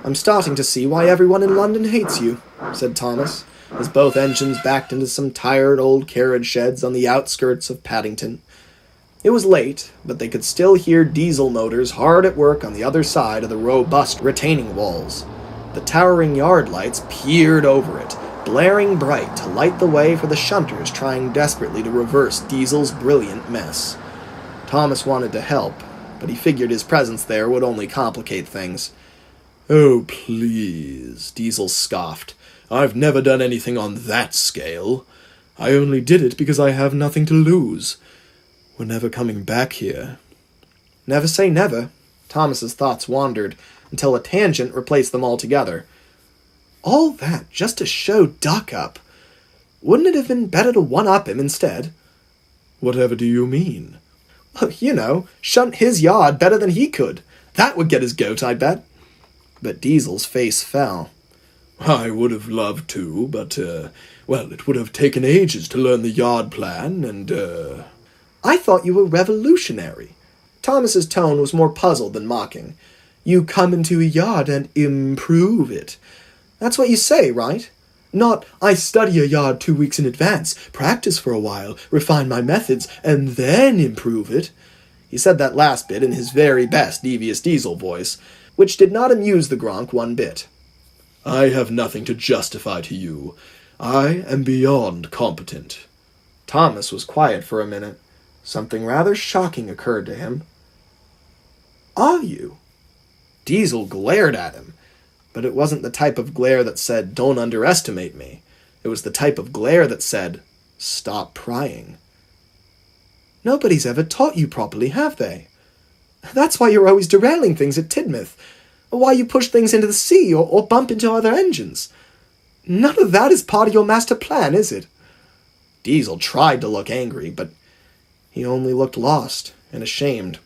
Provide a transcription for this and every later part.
"I'm starting to see why everyone in London hates you," said Thomas, as both engines backed into some tired old carriage sheds on the outskirts of Paddington. It was late, but they could still hear diesel motors hard at work on the other side of the robust retaining walls. The towering yard lights peered over it, blaring bright to light the way for the shunters trying desperately to reverse Diesel's brilliant mess. Thomas wanted to help, but he figured his presence there would only complicate things. "Oh, please," Diesel scoffed. "I've never done anything on that scale. I only did it because I have nothing to lose. We're never coming back here." Never say never. Thomas's thoughts wandered, until a tangent replaced them altogether. All that just to show Duck up. Wouldn't it have been better to one-up him instead? "Whatever do you mean?" You know, shunt his yard better than he could. That would get his goat, I bet. But Diesel's face fell. "I would have loved to, but, well, it would have taken ages to learn the yard plan, and, I thought you were revolutionary." Thomas's tone was more puzzled than mocking. "You come into a yard and improve it. That's what you say, right? Not, I study a yard 2 weeks in advance, practice for a while, refine my methods, and then improve it." He said that last bit in his very best Devious Diesel voice, which did not amuse the Gronk one bit. "I have nothing to justify to you. I am beyond competent." Thomas was quiet for a minute. Something rather shocking occurred to him. "Are you?" Diesel glared at him, but it wasn't the type of glare that said, "Don't underestimate me." It was the type of glare that said, "Stop prying." "Nobody's ever taught you properly, have they? That's why you're always derailing things at Tidmouth, or why you push things into the sea, or bump into other engines. None of that is part of your master plan, is it?" Diesel tried to look angry, but he only looked lost and ashamed.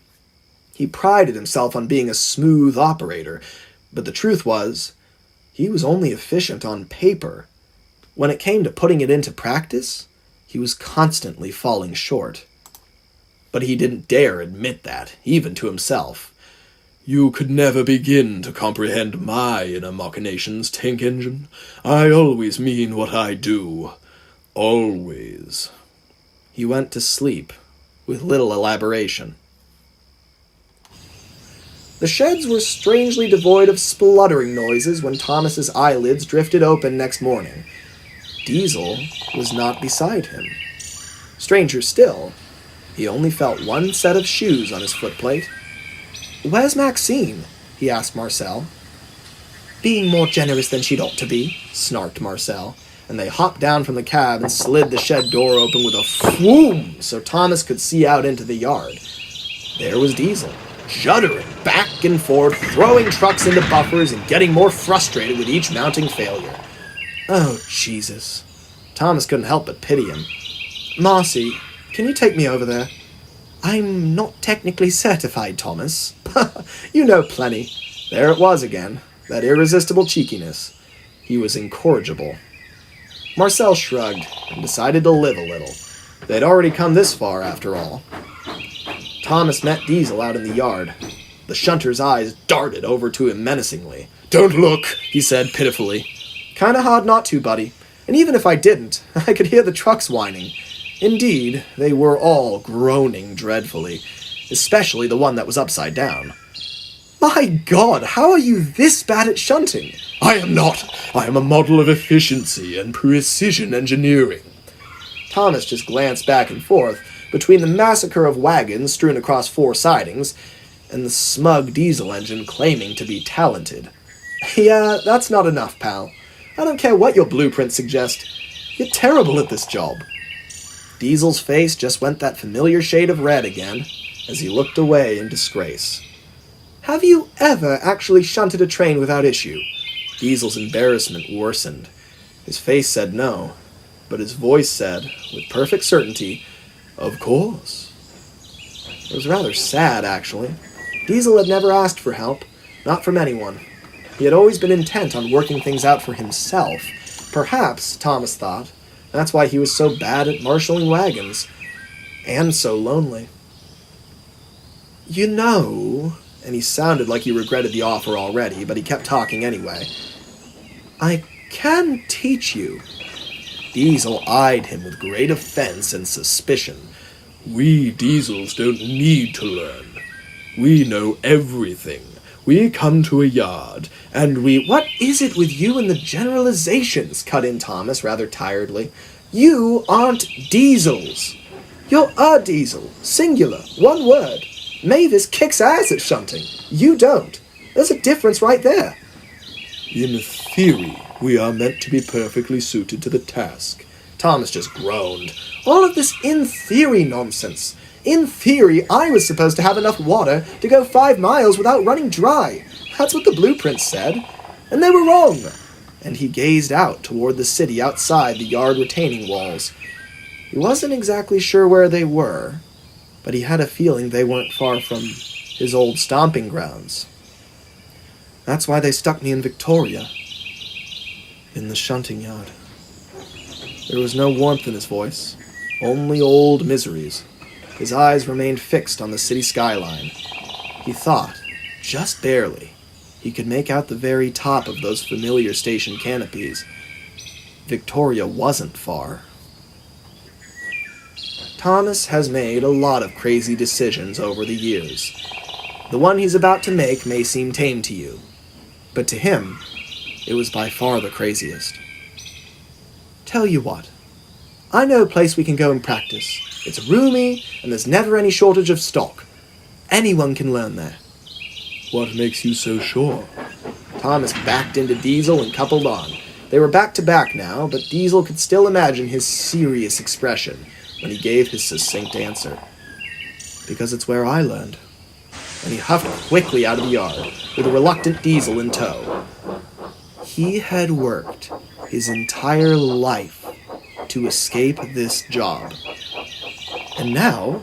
He prided himself on being a smooth operator, but the truth was, he was only efficient on paper. When it came to putting it into practice, he was constantly falling short. But he didn't dare admit that, even to himself. "You could never begin to comprehend my inner machinations, Tank Engine. I always mean what I do. Always." He went to sleep, with little elaboration. The sheds were strangely devoid of spluttering noises when Thomas's eyelids drifted open next morning. Diesel was not beside him. Stranger still, he only felt one set of shoes on his footplate. "Where's Maxine?" he asked Marcel. "Being more generous than she'd ought to be," snarked Marcel, and they hopped down from the cab and slid the shed door open with a whoom so Thomas could see out into the yard. There was Diesel, juddering back and forth, throwing trucks into buffers and getting more frustrated with each mounting failure. Oh, Jesus. Thomas couldn't help but pity him. "Marcy, can you take me over there?" "I'm not technically certified, Thomas." "You know plenty." There it was again, that irresistible cheekiness. He was incorrigible. Marcel shrugged and decided to live a little. They'd already come this far, after all. Thomas met Diesel out in the yard. The shunter's eyes darted over to him menacingly. "Don't look," he said pitifully. "Kinda hard not to, buddy. And even if I didn't, I could hear the trucks whining. Indeed, they were all groaning dreadfully, especially the one that was upside down. My God, how are you this bad at shunting?" "I am not. I am a model of efficiency and precision engineering." Thomas just glanced back and forth between the massacre of wagons strewn across 4 sidings and the smug diesel engine claiming to be talented. "Yeah, that's not enough, pal. I don't care what your blueprints suggest. You're terrible at this job." Diesel's face just went that familiar shade of red again as he looked away in disgrace. "Have you ever actually shunted a train without issue?" Diesel's embarrassment worsened. His face said no, but his voice said, with perfect certainty, "Of course." It was rather sad, actually. Diesel had never asked for help, not from anyone. He had always been intent on working things out for himself. Perhaps, Thomas thought, that's why he was so bad at marshalling wagons, and so lonely. "You know," and he sounded like he regretted the offer already, but he kept talking anyway. "I can teach you." Diesel eyed him with great offense and suspicion. We Diesels don't need to learn. We know everything. We come to a yard, and we... "What is it with you and the generalizations?" cut in Thomas rather tiredly. "You aren't Diesels. You're a Diesel, singular, one word. Mavis kicks ass at shunting. You don't. There's a difference right there." In theory, we are meant to be perfectly suited to the task. Thomas just groaned. All of this in theory nonsense. In theory, I was supposed to have enough water to go 5 miles without running dry. That's what the blueprints said. And they were wrong. And he gazed out toward the city outside the yard retaining walls. He wasn't exactly sure where they were, but he had a feeling they weren't far from his old stomping grounds. "That's why they stuck me in Victoria, in the shunting yard." There was no warmth in his voice, only old miseries. His eyes remained fixed on the city skyline. He thought, just barely, he could make out the very top of those familiar station canopies. Victoria wasn't far. Thomas has made a lot of crazy decisions over the years. The one he's about to make may seem tame to you, but to him, it was by far the craziest. "Tell you what, I know a place we can go and practice. It's roomy, and there's never any shortage of stock. Anyone can learn there." What makes you so sure? Thomas backed into Diesel and coupled on. They were back to back now, but Diesel could still imagine his serious expression when he gave his succinct answer. "Because it's where I learned." And he huffed quickly out of the yard, with a reluctant Diesel in tow. He had worked his entire life to escape this job. And now,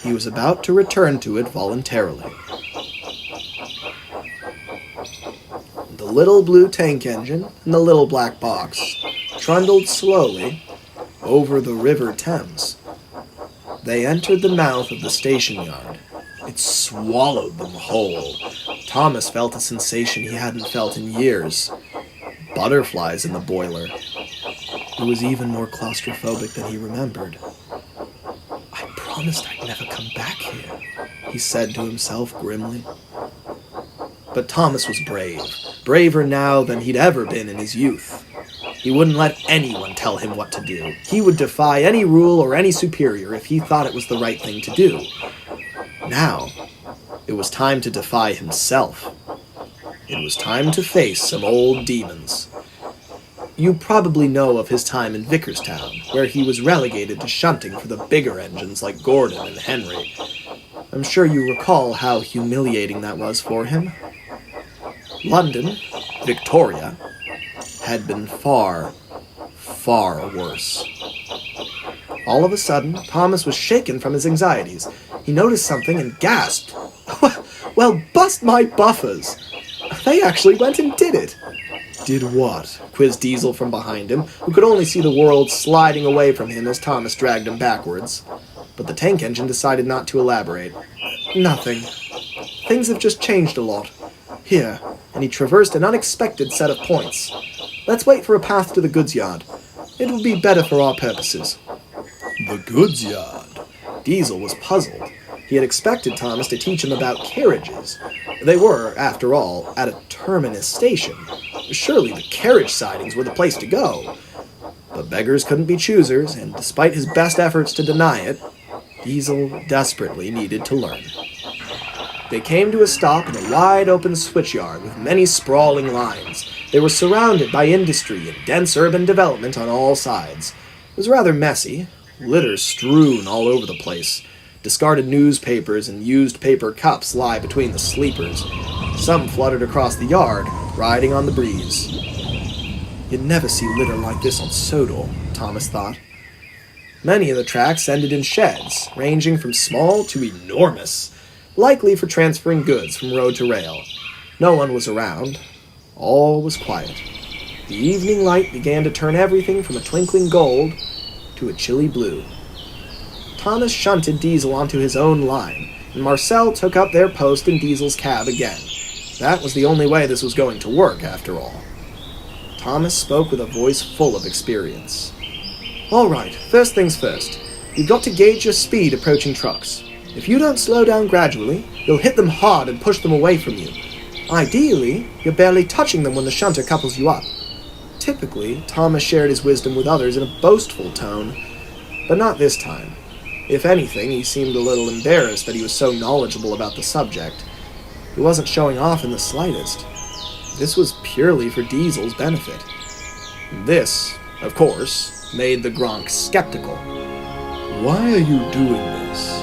he was about to return to it voluntarily. The little blue tank engine and the little black box trundled slowly over the River Thames. They entered the mouth of the station yard. It swallowed them whole. Thomas felt a sensation he hadn't felt in years. Butterflies in the boiler. It was even more claustrophobic than he remembered. "I promised I'd never come back here," he said to himself grimly. But Thomas was brave, braver now than he'd ever been in his youth. He wouldn't let anyone tell him what to do. He would defy any rule or any superior if he thought it was the right thing to do. Now, it was time to defy himself. It was time to face some old demons. You probably know of his time in Vickerstown, where he was relegated to shunting for the bigger engines like Gordon and Henry. I'm sure you recall how humiliating that was for him. London, Victoria, had been far, far worse. All of a sudden, Thomas was shaken from his anxieties. He noticed something and gasped. "Well, bust my buffers! They actually went and did it!" "Did what?" quizzed Diesel from behind him, who could only see the world sliding away from him as Thomas dragged him backwards. But the tank engine decided not to elaborate. "Nothing. Things have just changed a lot. Here," and he traversed an unexpected set of points. "Let's wait for a path to the goods yard. It will be better for our purposes." The goods yard. Diesel was puzzled. He had expected Thomas to teach him about carriages. They were, after all, at a terminus station. Surely the carriage sidings were the place to go. But beggars couldn't be choosers, and despite his best efforts to deny it, Diesel desperately needed to learn. They came to a stop in a wide-open switchyard with many sprawling lines. They were surrounded by industry and dense urban development on all sides. It was rather messy, litter strewn all over the place. Discarded newspapers and used paper cups lie between the sleepers. Some fluttered across the yard, riding on the breeze. You'd never see litter like this on Sodor, Thomas thought. Many of the tracks ended in sheds, ranging from small to enormous, likely for transferring goods from road to rail. No one was around. All was quiet. The evening light began to turn everything from a twinkling gold to a chilly blue. Thomas shunted Diesel onto his own line. and Marcel took up their post in Diesel's cab again. That was the only way this was going to work, after all. Thomas spoke with a voice full of experience. "All right, first things first. You've got to gauge your speed approaching trucks. If you don't slow down gradually, you'll hit them hard and push them away from you. Ideally, you're barely touching them when the shunter couples you up." Typically, Thomas shared his wisdom with others in a boastful tone, but not this time. If anything, he seemed a little embarrassed that he was so knowledgeable about the subject. He wasn't showing off in the slightest. This was purely for Diesel's benefit. This, of course, made the Gronk skeptical. Why are you doing this?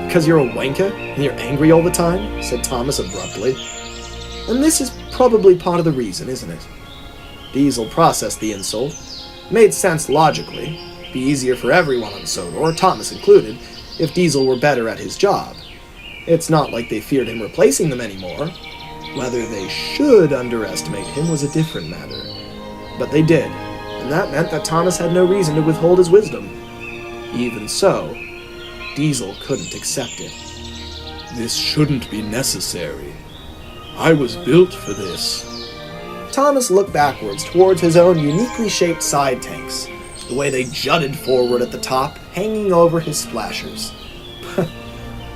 "Because you're a wanker and you're angry all the time," said Thomas abruptly. "And this is probably part of the reason, isn't it?" Diesel processed the insult. It made sense logically. It'd be easier for everyone on Sodor, Thomas included, if Diesel were better at his job. It's not like they feared him replacing them anymore. Whether they should underestimate him was a different matter. But they did, and that meant that Thomas had no reason to withhold his wisdom. Even so, Diesel couldn't accept it. This shouldn't be necessary. I was built for this. Thomas looked backwards towards his own uniquely shaped side tanks, the way they jutted forward at the top, hanging over his splashers.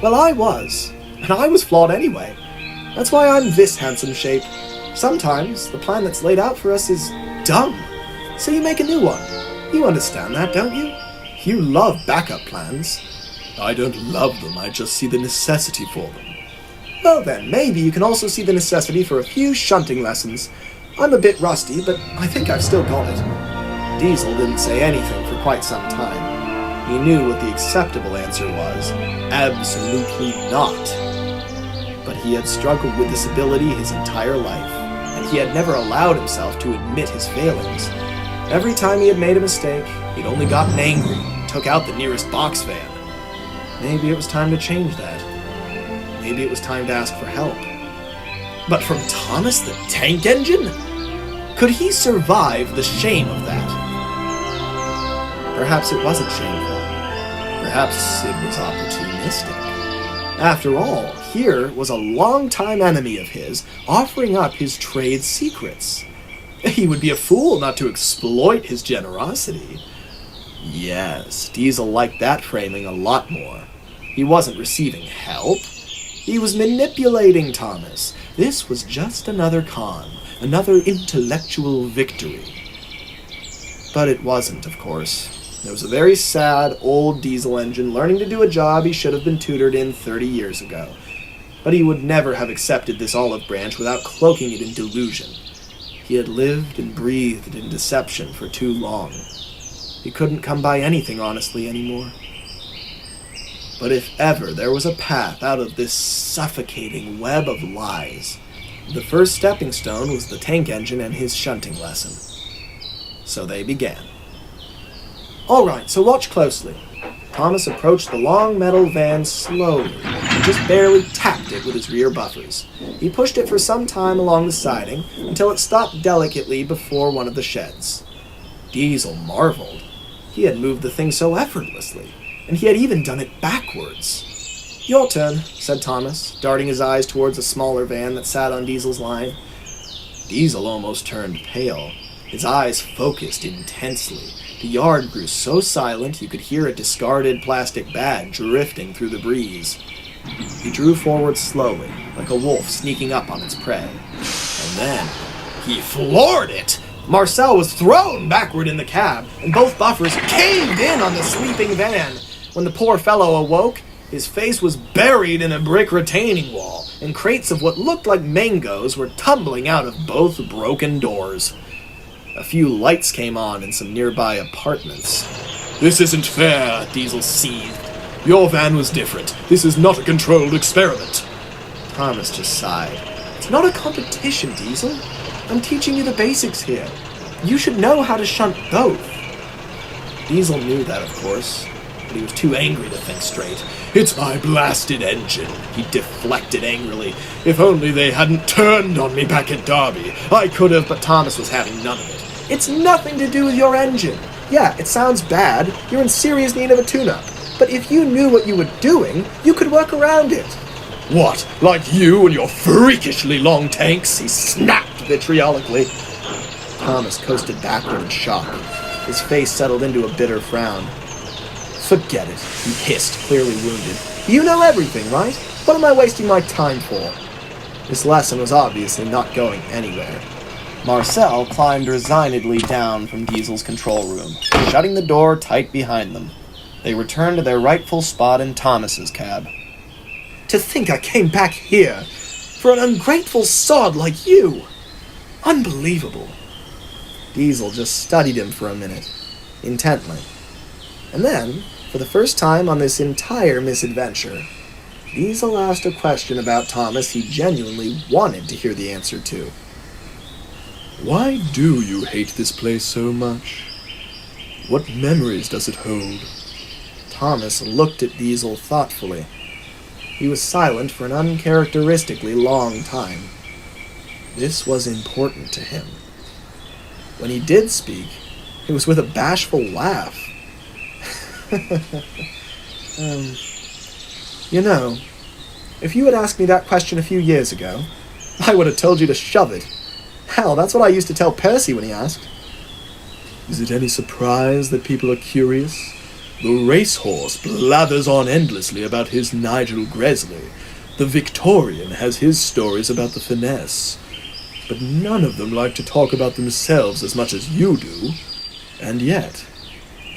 "Well, I was, and I was flawed anyway. That's why I'm this handsome shape. Sometimes the plan that's laid out for us is dumb, so you make a new one. You understand that, don't you? You love backup plans." I don't love them, I just see the necessity for them. "Well then, maybe you can also see the necessity for a few shunting lessons. I'm a bit rusty, but I think I've still got it." Diesel didn't say anything for quite some time. He knew what the acceptable answer was. Absolutely not. But he had struggled with this ability his entire life, and he had never allowed himself to admit his failings. Every time he had made a mistake, he'd only gotten angry and took out the nearest box fan. Maybe it was time to change that. Maybe it was time to ask for help. But from Thomas the Tank Engine? Could he survive the shame of that? Perhaps it wasn't shameful. Perhaps it was opportunistic. After all, here was a longtime enemy of his offering up his trade secrets. He would be a fool not to exploit his generosity. Yes, Diesel liked that framing a lot more. He wasn't receiving help. He was manipulating Thomas. This was just another con, another intellectual victory. But it wasn't, of course. There was a very sad old diesel engine learning to do a job he should have been tutored in 30 years ago. But he would never have accepted this olive branch without cloaking it in delusion. He had lived and breathed in deception for too long. He couldn't come by anything honestly anymore. But if ever there was a path out of this suffocating web of lies, the first stepping stone was the tank engine and his shunting lesson. So they began. "All right, so watch closely." Thomas approached the long metal van slowly and just barely tapped it with his rear buffers. He pushed it for some time along the siding until it stopped delicately before one of the sheds. Diesel marveled. He had moved the thing so effortlessly, and he had even done it backwards. "Your turn," said Thomas, darting his eyes towards a smaller van that sat on Diesel's line. Diesel almost turned pale. His eyes focused intensely. The yard grew so silent you could hear a discarded plastic bag drifting through the breeze. He drew forward slowly, like a wolf sneaking up on its prey. And then he floored it! Marcel was thrown backward in the cab, and both buffers caved in on the sleeping van. When the poor fellow awoke, his face was buried in a brick retaining wall, and crates of what looked like mangoes were tumbling out of both broken doors. A few lights came on in some nearby apartments. "This isn't fair," Diesel seethed. "Your van was different. This is not a controlled experiment." Thomas just sighed. "It's not a competition, Diesel. I'm teaching you the basics here. You should know how to shunt both." Diesel knew that, of course, but he was too angry to think straight. "It's my blasted engine," he deflected angrily. "If only they hadn't turned on me back at Derby. "I could have," but Thomas was having none of it. "It's nothing to do with your engine. Yeah, it sounds bad. You're in serious need of a tune-up. But if you knew what you were doing, you could work around it. What, like you and your freakishly long tanks? He snapped vitriolically. Thomas coasted backward in shock. His face settled into a bitter frown. Forget it, he hissed, clearly wounded. You know everything, right? What am I wasting my time for? This lesson was obviously not going anywhere. Marcel climbed resignedly down from Diesel's control room, shutting the door tight behind them. They returned to their rightful spot in Thomas's cab. To think I came back here for an ungrateful sod like you! Unbelievable. Diesel just studied him for a minute, intently. And then, for the first time on this entire misadventure, Diesel asked a question about Thomas he genuinely wanted to hear the answer to. Why do you hate this place so much? What memories does it hold? Thomas looked at Diesel thoughtfully. He was silent for an uncharacteristically long time. This was important to him. When he did speak, it was with a bashful laugh. You know, if you had asked me that question a few years ago, I would have told you to shove it. Hell, that's what I used to tell Percy when he asked. Is it any surprise that people are curious? The racehorse blathers on endlessly about his Nigel Gresley. The Victorian has his stories about the finesse. But none of them like to talk about themselves as much as you do. And yet,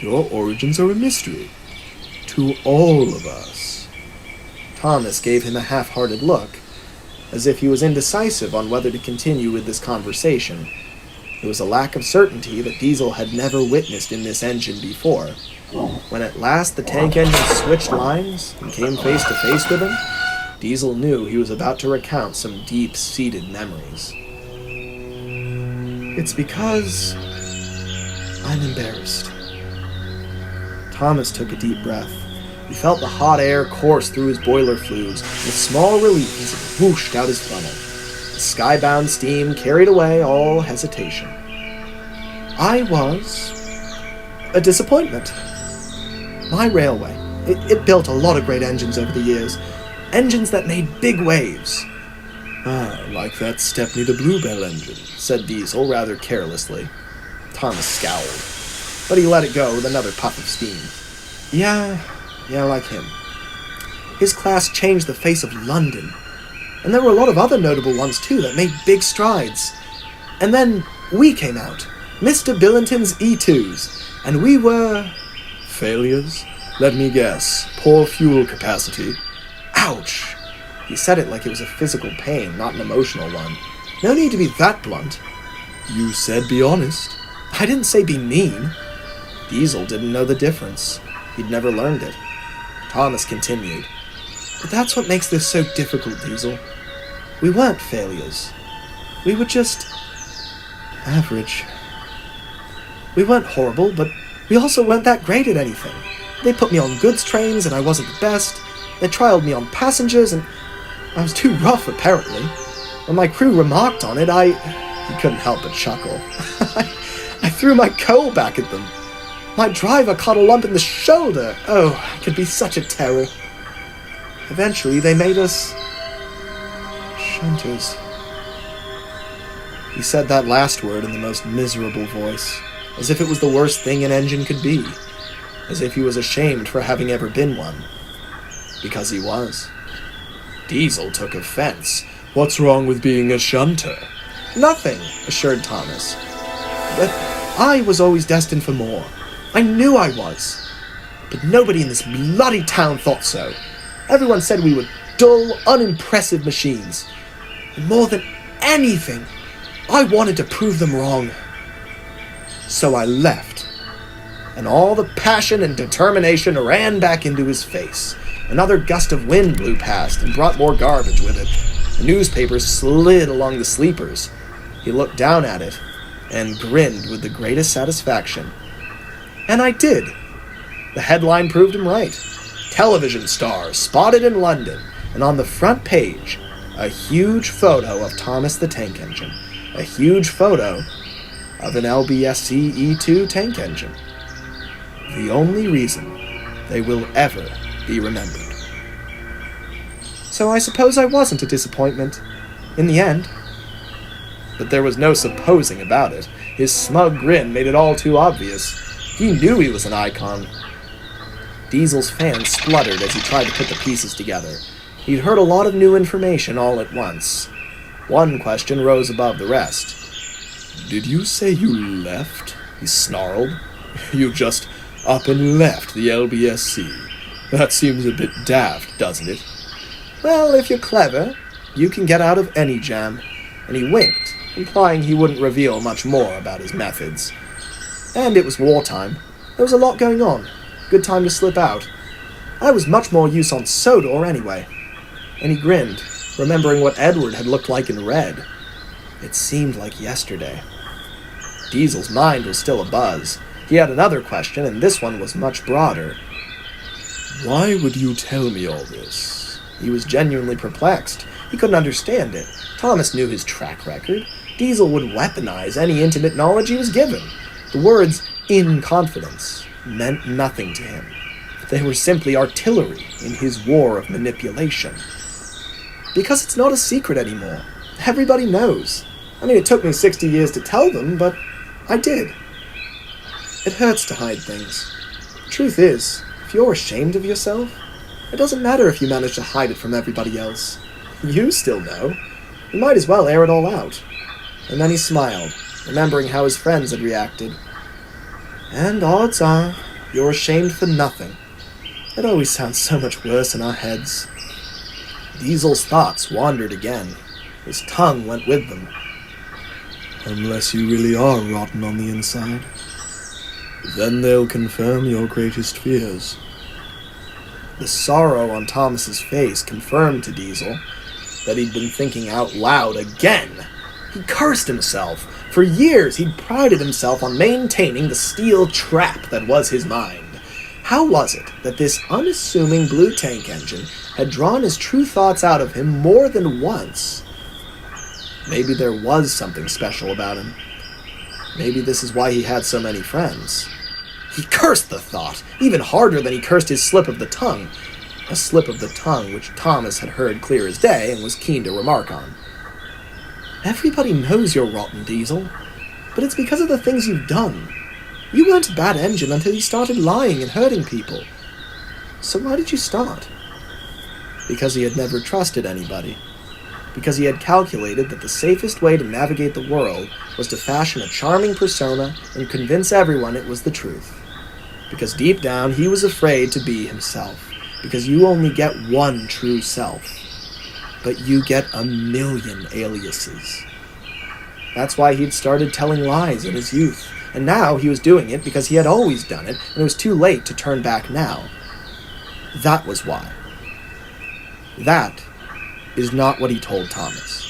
your origins are a mystery. To all of us. Thomas gave him a half-hearted look, as if he was indecisive on whether to continue with this conversation. There was a lack of certainty that Diesel had never witnessed in this engine before. When at last the tank engine switched lines and came face to face with him, Diesel knew he was about to recount some deep-seated memories. It's because I'm embarrassed. Thomas took a deep breath. He felt the hot air course through his boiler flues. With small relief, he whooshed out his funnel. The skybound steam carried away all hesitation. I was a disappointment. My railway, it built a lot of great engines over the years. Engines that made big waves. Ah, like that Stepney the Bluebell engine, said Diesel rather carelessly. Thomas scowled, but he let it go with another puff of steam. Yeah, like him. His class changed the face of London. And there were a lot of other notable ones too that made big strides. And then we came out, Mr. Billington's E2s, and we were... Failures? Let me guess. Poor fuel capacity. Ouch! He said it like it was a physical pain, not an emotional one. No need to be that blunt. You said be honest. I didn't say be mean. Diesel didn't know the difference. He'd never learned it. Thomas continued. But that's what makes this so difficult, Diesel. We weren't failures. We were just... average. We weren't horrible, but we also weren't that great at anything. They put me on goods trains and I wasn't the best. They trialed me on passengers and I was too rough, apparently. When my crew remarked on it, He couldn't help but chuckle. I threw my coal back at them. My driver caught a lump in the shoulder. Oh, I could be such a terror. Eventually, they made us... shunters. He said that last word in the most miserable voice, as if it was the worst thing an engine could be, as if he was ashamed for having ever been one. Because he was. Diesel took offense. What's wrong with being a shunter? Nothing, assured Thomas. But I was always destined for more. I knew I was. But nobody in this bloody town thought so. Everyone said we were dull, unimpressive machines. And more than anything, I wanted to prove them wrong. So I left. And all the passion and determination ran back into his face. Another gust of wind blew past and brought more garbage with it. The newspaper slid along the sleepers. He looked down at it and grinned with the greatest satisfaction. And I did. The headline proved him right. Television star spotted in London, and on the front page, a huge photo of Thomas the Tank Engine. A huge photo of an LBSC E2 tank engine. The only reason they will ever be remembered. So I suppose I wasn't a disappointment, in the end. But there was no supposing about it. His smug grin made it all too obvious. He knew he was an icon. Diesel's fan spluttered as he tried to put the pieces together. He'd heard a lot of new information all at once. One question rose above the rest. "Did you say you left?" he snarled. "You just up and left the LBSC. That seems a bit daft, doesn't it?" Well, if you're clever, you can get out of any jam. And he winked, implying he wouldn't reveal much more about his methods. And it was wartime. There was a lot going on. Good time to slip out. I was much more use on Sodor anyway. And he grinned, remembering what Edward had looked like in red. It seemed like yesterday. Diesel's mind was still abuzz. He had another question, and this one was much broader. "Why would you tell me all this?" He was genuinely perplexed. He couldn't understand it. Thomas knew his track record. Diesel would weaponize any intimate knowledge he was given. The words, "in confidence," meant nothing to him. They were simply artillery in his war of manipulation. Because it's not a secret anymore. Everybody knows. I mean, it took me 60 years to tell them, but I did. It hurts to hide things. Truth is, if you're ashamed of yourself, it doesn't matter if you manage to hide it from everybody else. You still know. You might as well air it all out. And then he smiled, remembering how his friends had reacted. And odds are, you're ashamed for nothing. It always sounds so much worse in our heads. Diesel's thoughts wandered again. His tongue went with them. "Unless you really are rotten on the inside. Then they'll confirm your greatest fears." The sorrow on Thomas's face confirmed to Diesel that he'd been thinking out loud again. He cursed himself. For years, he'd prided himself on maintaining the steel trap that was his mind. How was it that this unassuming blue tank engine had drawn his true thoughts out of him more than once? Maybe there was something special about him. Maybe this is why he had so many friends. He cursed the thought, even harder than he cursed his slip of the tongue. A slip of the tongue which Thomas had heard clear as day and was keen to remark on. Everybody knows you're rotten, Diesel, but it's because of the things you've done. You weren't a bad engine until you started lying and hurting people. So why did you start? Because he had never trusted anybody. Because he had calculated that the safest way to navigate the world was to fashion a charming persona and convince everyone it was the truth. Because deep down he was afraid to be himself. Because you only get one true self. But you get a million aliases. That's why he'd started telling lies in his youth. And now he was doing it because he had always done it, and it was too late to turn back now. That was why. That is not what he told Thomas.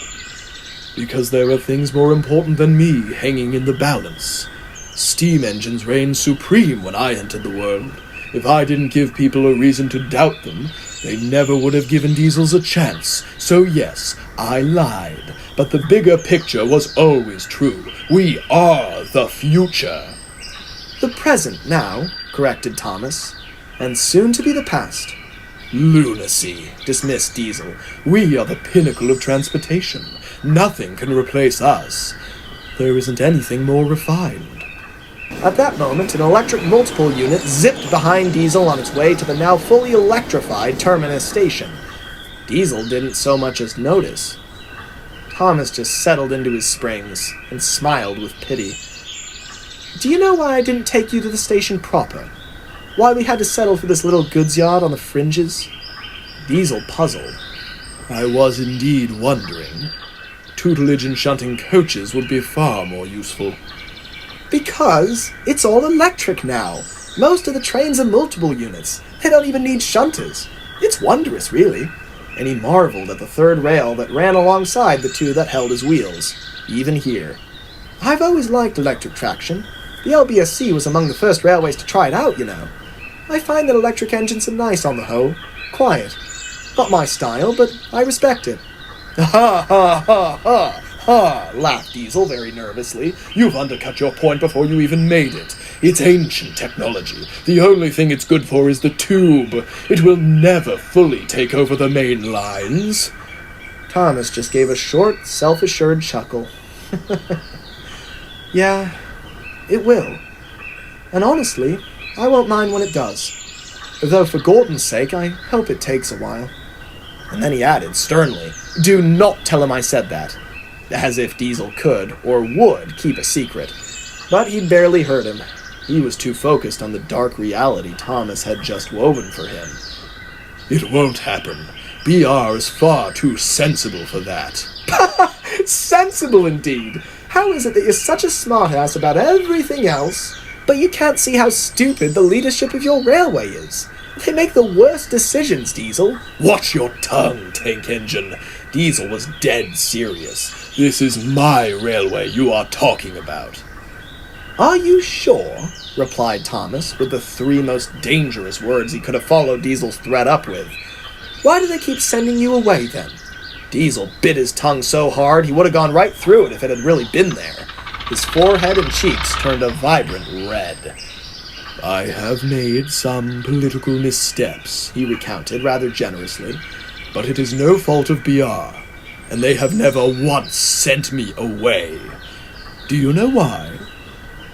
"Because there were things more important than me hanging in the balance. Steam engines reigned supreme when I entered the world. If I didn't give people a reason to doubt them, they never would have given diesels a chance. So yes, I lied. But the bigger picture was always true. We are the future." The present now, corrected Thomas, and soon to be the past. "Lunacy," dismissed Diesel. "We are the pinnacle of transportation. Nothing can replace us. There isn't anything more refined." At that moment, an electric multiple unit zipped behind Diesel on its way to the now fully electrified Terminus station. Diesel didn't so much as notice. Thomas just settled into his springs and smiled with pity. "Do you know why I didn't take you to the station proper? Why we had to settle for this little goods yard on the fringes?" Diesel puzzled. "I was indeed wondering. Tutelage and shunting coaches would be far more useful." "Because it's all electric now. Most of the trains are multiple units. They don't even need shunters. It's wondrous, really." And he marveled at the third rail that ran alongside the two that held his wheels, even here. "I've always liked electric traction. The LBSC was among the first railways to try it out, you know. I find that electric engines are nice on the whole. Quiet. Not my style, but I respect it." "Ha ha ha ha! ha!" laughed Diesel very nervously. "You've undercut your point before you even made it. It's ancient technology. The only thing it's good for is the tube. It will never fully take over the main lines." Thomas just gave a short, self-assured chuckle. Yeah, it will. And honestly, I won't mind when it does. Though for Gordon's sake, I hope it takes a while. And then he added sternly, "Do not tell him I said that." As if Diesel could, or would, keep a secret. But he barely heard him. He was too focused on the dark reality Thomas had just woven for him. "It won't happen. BR is far too sensible for that." Sensible indeed! How is it that you're such a smartass about everything else, but you can't see how stupid the leadership of your railway is? They make the worst decisions, Diesel. "Watch your tongue, Tank Engine." Diesel was dead serious. "This is my railway you are talking about." "Are you sure?" replied Thomas, with the three most dangerous words he could have followed Diesel's threat up with. "Why do they keep sending you away, then?" Diesel bit his tongue so hard he would have gone right through it if it had really been there. His forehead and cheeks turned a vibrant red. "I have made some political missteps," he recounted rather generously, "but it is no fault of BR, and they have never once sent me away. Do you know why?"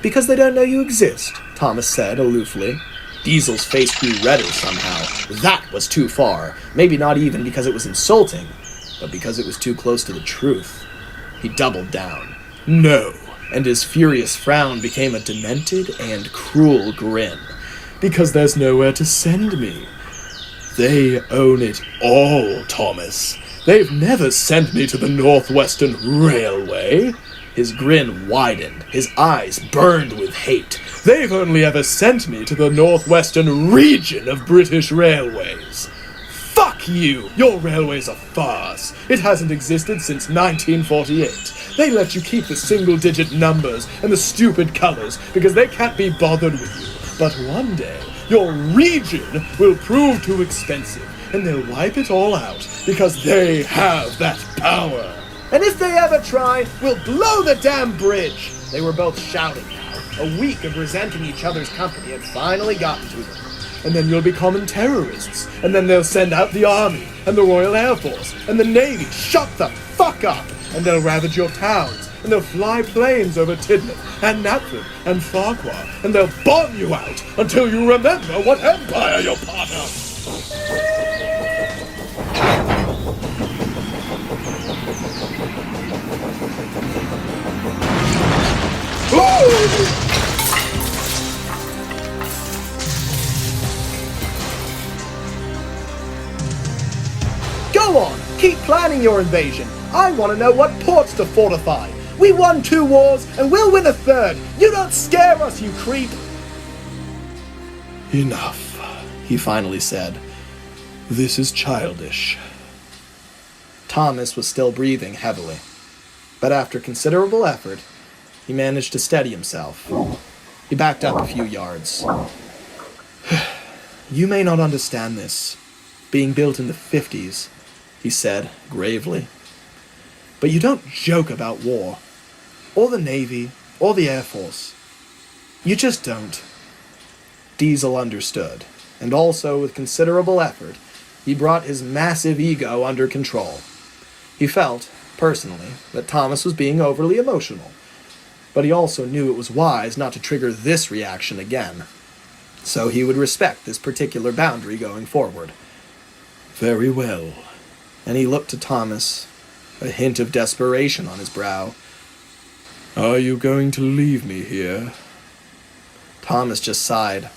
"Because they don't know you exist," Thomas said aloofly. Diesel's face grew redder somehow. That was too far. Maybe not even because it was insulting, but because it was too close to the truth. He doubled down. "No," and his furious frown became a demented and cruel grin. "Because there's nowhere to send me. They own it all, Thomas. They've never sent me to the Northwestern Railway." His grin widened. His eyes burned with hate. "They've only ever sent me to the Northwestern region of British Railways. Fuck you! Your railway's a farce. It hasn't existed since 1948. They let you keep the single-digit numbers and the stupid colors because they can't be bothered with you. But one day, your region will prove too expensive, and they'll wipe it all out because they have that power. And if they ever try, we'll blow the damn bridge!" They were both shouting now. A week of resenting each other's company had finally gotten to them. And then you'll be common terrorists. And then they'll send out the Army, and the Royal Air Force, and the Navy. Shut the fuck up! And they'll ravage your towns, and they'll fly planes over Tidmouth, and Knapford, and Farquhar, and they'll bomb you out until you remember what empire you're part of! Go on, keep planning your invasion. I want to know what ports to fortify. We won 2 wars, and we'll win a 3rd. You don't scare us, you creep. "Enough," he finally said. "This is childish." Thomas was still breathing heavily, but after considerable effort, he managed to steady himself. He backed up a few yards. "You may not understand this, being built in the 50s, he said gravely. "But you don't joke about war, or the Navy, or the Air Force. You just don't." Diesel understood, and also with considerable effort, he brought his massive ego under control. He felt, personally, that Thomas was being overly emotional, but he also knew it was wise not to trigger this reaction again, so he would respect this particular boundary going forward. "Very well." And he looked to Thomas, a hint of desperation on his brow. "Are you going to leave me here?" Thomas just sighed.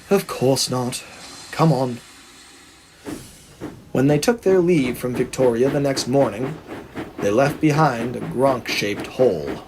"Of course not. Come on." When they took their leave from Victoria the next morning, they left behind a Gronk-shaped hole.